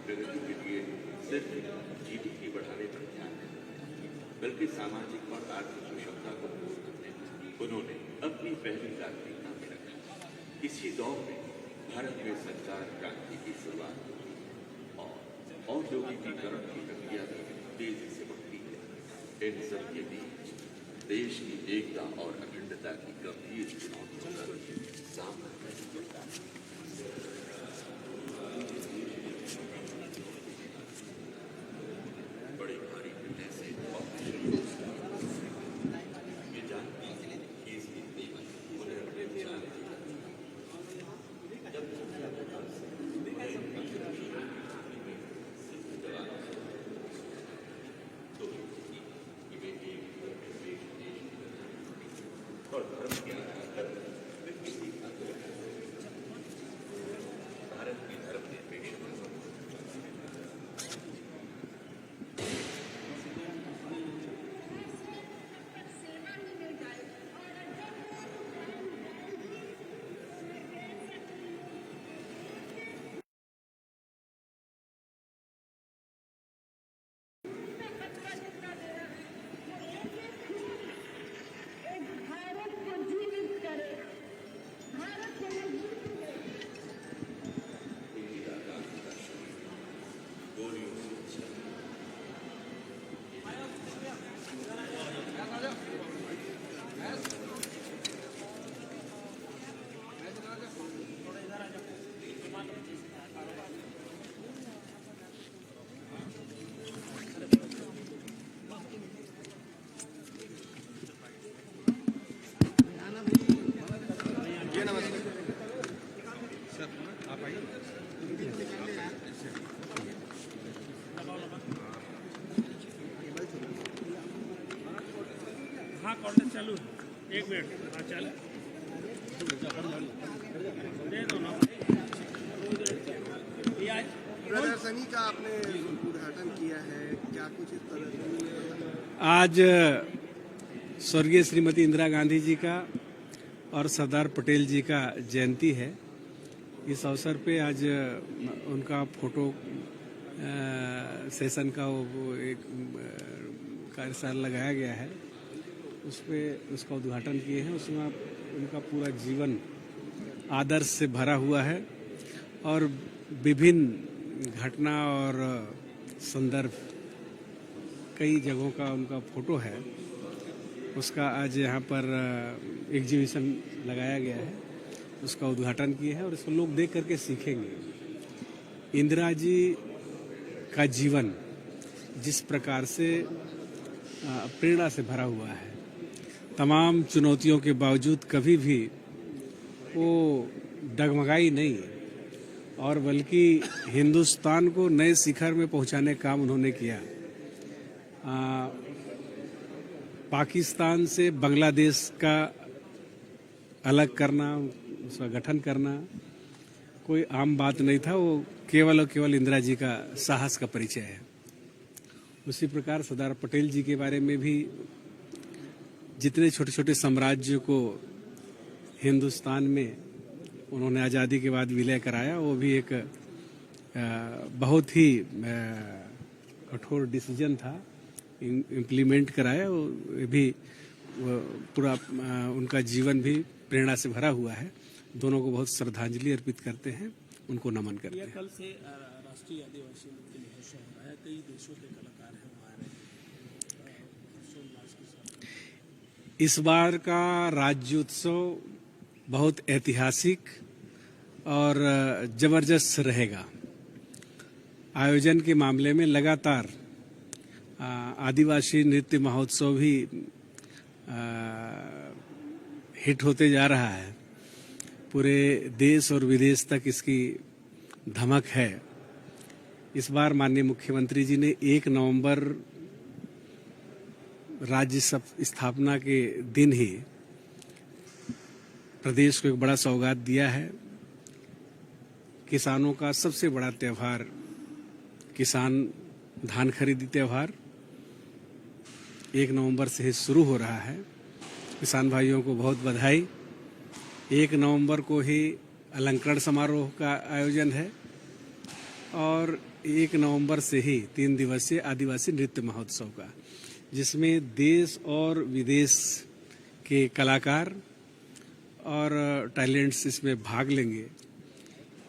प्रगति के लिए सिर्फ जीडीपी बढ़ाने पर ध्यान नहीं, बल्कि सामाजिक और आर्थिक विषमता को दूर करने उन्होंने अपनी पहली प्राथमिकता में रखा। इसी दौर में भारत में संचार क्रांति की शुरुआत हुई और औद्योगिकीकरण की प्रक्रिया भी तेजी से बढ़ती है। इन सब के बीच देश की एकता और अखंडता की गंभीर चुनौतियों का सामना करना पड़ता है। बड़े भारी निर्णय से ऑपरेशन ये जानती है कि इसकी उन्हें अपने विचार और धर्म के आधार पर भारत की धर्मनिरपेक्ष हाँ कॉन्टेक्ट चालू है। 1 मिनट। हाँ चल दे दो ना। प्रदर्शनी का आपने उद्घाटन किया है, क्या कुछ इस प्रदर्शनी? आज स्वर्गीय श्रीमती इंदिरा गांधी जी का और सरदार पटेल जी का जयंती है। इस अवसर पे आज उनका फोटो सेशन का वो एक कार्यशाला लगाया गया है, उसमें उसका उद्घाटन किए हैं। उसमें उनका पूरा जीवन आदर्श से भरा हुआ है और विभिन्न घटना और संदर्भ कई जगहों का उनका फोटो है। उसका आज यहाँ पर एग्जीबिशन लगाया गया है, उसका उद्घाटन किए हैं और इसको लोग देख करके सीखेंगे। इंदिरा जी का जीवन जिस प्रकार से प्रेरणा से भरा हुआ है, तमाम चुनौतियों के बावजूद कभी भी वो डगमगाई नहीं और बल्कि हिंदुस्तान को नए शिखर में पहुंचाने का काम उन्होंने किया। पाकिस्तान से बांग्लादेश का अलग करना, उसका गठन करना कोई आम बात नहीं था। वो केवल और केवल इंदिरा जी का साहस का परिचय है। उसी प्रकार सरदार पटेल जी के बारे में भी जितने छोटे छोटे साम्राज्य को हिंदुस्तान में उन्होंने आज़ादी के बाद विलय कराया, वो भी एक बहुत ही कठोर डिसीजन था, इम्प्लीमेंट कराया। वो भी पूरा उनका जीवन भी प्रेरणा से भरा हुआ है। दोनों को बहुत श्रद्धांजलि अर्पित करते हैं, उनको नमन करते हैं। कल से राष्ट्रीय आदिवासी नृत्य महोत्सव हो रहा है, कई देशों के कलाकार हैं हमारे। इस बार का राज्योत्सव बहुत ऐतिहासिक और जबरदस्त रहेगा। आयोजन के मामले में लगातार आदिवासी नृत्य महोत्सव भी हिट होते जा रहा है। पूरे देश और विदेश तक इसकी धमक है। इस बार माननीय मुख्यमंत्री जी ने 1 नवंबर राज्य स्थापना के दिन ही प्रदेश को एक बड़ा सौगात दिया है। किसानों का सबसे बड़ा त्यौहार किसान धान खरीदी त्यौहार 1 नवंबर से ही शुरू हो रहा है। किसान भाइयों को बहुत बधाई। 1 नवंबर को ही अलंकरण समारोह का आयोजन है और 1 नवंबर से ही 3 दिवसीय आदिवासी नृत्य महोत्सव का, जिसमें देश और विदेश के कलाकार और टैलेंट्स इसमें भाग लेंगे।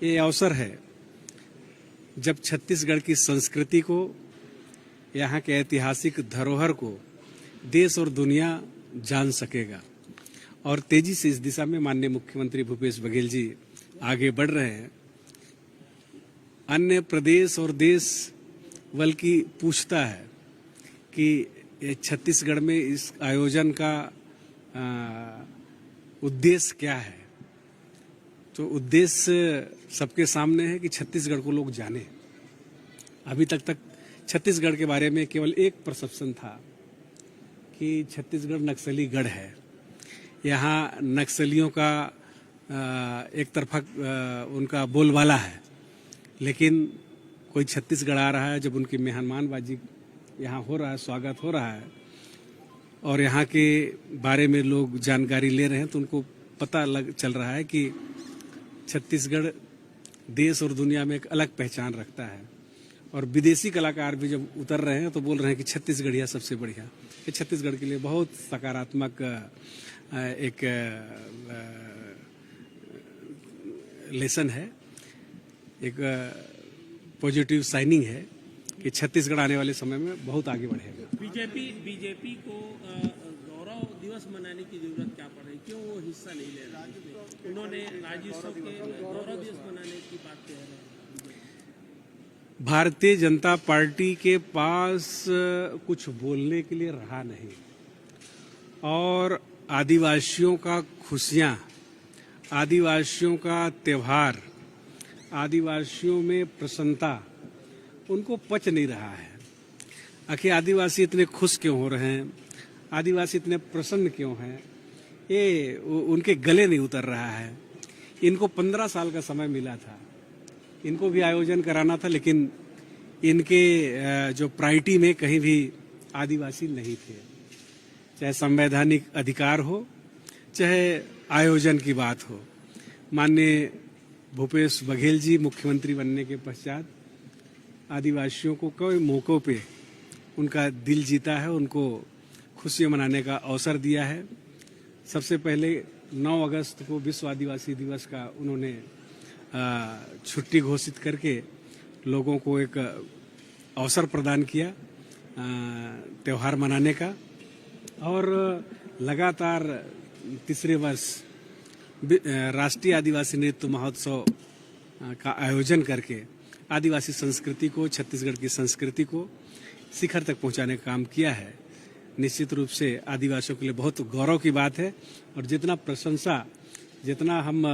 ये अवसर है जब छत्तीसगढ़ की संस्कृति को, यहाँ के ऐतिहासिक धरोहर को देश और दुनिया जान सकेगा। और तेजी से इस दिशा में माननीय मुख्यमंत्री भूपेश बघेल जी आगे बढ़ रहे हैं। अन्य प्रदेश और देश बल्कि पूछता है कि छत्तीसगढ़ में इस आयोजन का उद्देश्य क्या है। तो उद्देश्य सबके सामने है कि छत्तीसगढ़ को लोग जाने। अभी तक छत्तीसगढ़ के बारे में केवल एक परसेप्शन था कि छत्तीसगढ़ नक्सली गढ़ है, यहाँ नक्सलियों का एक तरफा उनका बोलबाला है। लेकिन कोई छत्तीसगढ़ आ रहा है, जब उनकी मेहमानबाजी यहाँ हो रहा है, स्वागत हो रहा है और यहाँ के बारे में लोग जानकारी ले रहे हैं, तो उनको पता चल रहा है कि छत्तीसगढ़ देश और दुनिया में एक अलग पहचान रखता है। और विदेशी कलाकार भी जब उतर रहे हैं तो बोल रहे हैं कि छत्तीसगढ़िया सबसे बढ़िया। ये छत्तीसगढ़ के लिए बहुत सकारात्मक एक लेसन है, एक पॉजिटिव साइनिंग है कि छत्तीसगढ़ आने वाले समय में बहुत आगे बढ़ेगा। बीजेपी को गौरव दिवस मनाने की जरूरत क्या पड़ रही, क्यों वो हिस्सा नहीं ले रहा? उन्होंने राज्योत्सव के गौरव दिवस मनाने की बात कह रहे हैं। भारतीय जनता पार्टी के पास कुछ बोलने के लिए रहा नहीं, और आदिवासियों का खुशियां, आदिवासियों का त्योहार, आदिवासियों में प्रसन्नता उनको पच नहीं रहा है। आखिर आदिवासी इतने खुश क्यों हो रहे हैं, आदिवासी इतने प्रसन्न क्यों हैं, ये उनके गले नहीं उतर रहा है। इनको 15 साल का समय मिला था, इनको भी आयोजन कराना था, लेकिन इनके जो प्रायोरिटी में कहीं भी आदिवासी नहीं थे। चाहे संवैधानिक अधिकार हो, चाहे आयोजन की बात हो। माननीय भूपेश बघेल जी मुख्यमंत्री बनने के पश्चात आदिवासियों को कई मौकों पे उनका दिल जीता है, उनको खुशियां मनाने का अवसर दिया है। सबसे पहले 9 अगस्त को विश्व आदिवासी दिवस का उन्होंने छुट्टी घोषित करके लोगों को एक अवसर प्रदान किया त्यौहार मनाने का। और लगातार तीसरे वर्ष राष्ट्रीय आदिवासी नृत्य महोत्सव का आयोजन करके आदिवासी संस्कृति को, छत्तीसगढ़ की संस्कृति को शिखर तक पहुंचाने का काम किया है। निश्चित रूप से आदिवासियों के लिए बहुत गौरव की बात है, और जितना प्रशंसा, जितना हम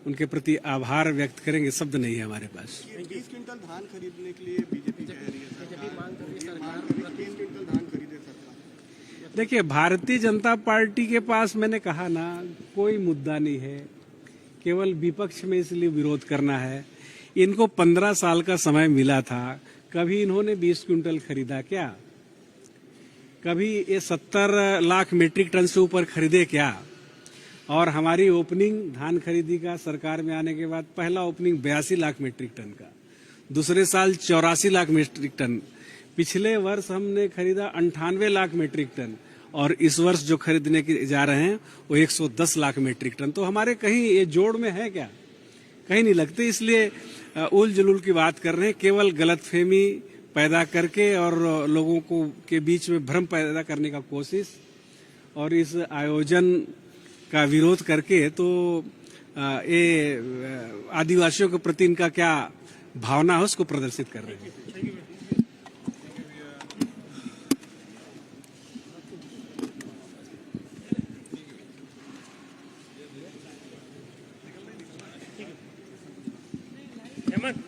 उनके प्रति आभार व्यक्त करेंगे, शब्द नहीं है हमारे पास। 20 क्विंटल धान खरीदने के लिए बीजेपी कह रही है, 20 क्विंटल धान खरीदे सरकार। देखिए, भारतीय जनता पार्टी के पास मैंने कहा ना, कोई मुद्दा नहीं है, केवल विपक्ष में इसलिए विरोध करना है। इनको 15 साल का समय मिला था, कभी इन्होंने 20 क्विंटल खरीदा क्या? कभी ये 70 लाख मीट्रिक टन से ऊपर खरीदे क्या? और हमारी ओपनिंग धान खरीदी का सरकार में आने के बाद पहला ओपनिंग 82 लाख मीट्रिक टन का, दूसरे साल 84 लाख मीट्रिक टन, पिछले वर्ष हमने खरीदा 98 लाख मीट्रिक टन, और इस वर्ष जो खरीदने के जा रहे हैं वो 110 लाख मीट्रिक टन। तो हमारे कहीं ये जोड़ में है क्या? कहीं नहीं लगते। इसलिए उल जुलूल की बात कर रहे हैं, केवल गलतफहमी पैदा करके और लोगों को के बीच में भ्रम पैदा करने का कोशिश, और इस आयोजन का विरोध करके तो ये आदिवासियों के प्रति इनका क्या भावना है उसको प्रदर्शित कर रहे हैं। हेमंत